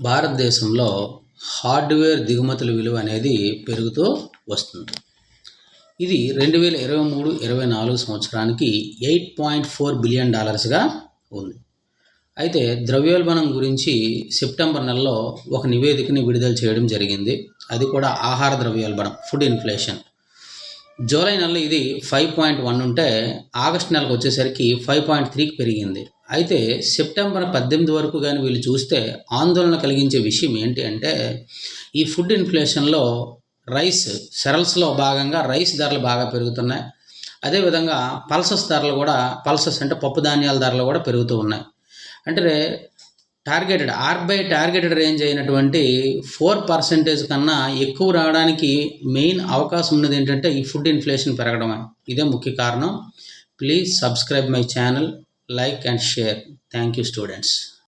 భారతదేశంలో హార్డ్వేర్ దిగుమతుల విలువ అనేది పెరుగుతూ వస్తుంది. ఇది 2023-24 సంవత్సరానికి $8.4 బిలియన్ ఉంది. అయితే ద్రవ్యోల్బణం గురించి సెప్టెంబర్ నెలలో ఒక నివేదికని విడుదల చేయడం జరిగింది. అది కూడా ఆహార ద్రవ్యోల్బణం, ఫుడ్ ఇన్ఫ్లేషన్. జూలై నెలలో ఇది 5.1 ఉంటే ఆగస్టు నెలకు వచ్చేసరికి 5.3కి పెరిగింది. అయితే సెప్టెంబర్ 18 వరకు కానీ వీళ్ళు చూస్తే ఆందోళన కలిగించే విషయం ఏంటి అంటే, ఈ ఫుడ్ ఇన్ఫ్లేషన్లో సెరల్స్లో భాగంగా రైస్ ధరలు బాగా పెరుగుతున్నాయి. అదేవిధంగా పల్సెస్ ధరలు కూడా, పల్సెస్ అంటే పప్పు ధాన్యాల ధరలు కూడా పెరుగుతూ ఉన్నాయి. అంటే టార్గెటెడ్ రేంజ్ అయినటువంటి 4% కన్నా ఎక్కువ రావడానికి మెయిన్ అవకాశం ఉన్నది ఏంటంటే ఈ ఫుడ్ ఇన్ఫ్లేషన్ పెరగడమే. ఇదే ముఖ్య కారణం. Please subscribe my channel, like and share. Thank you, students.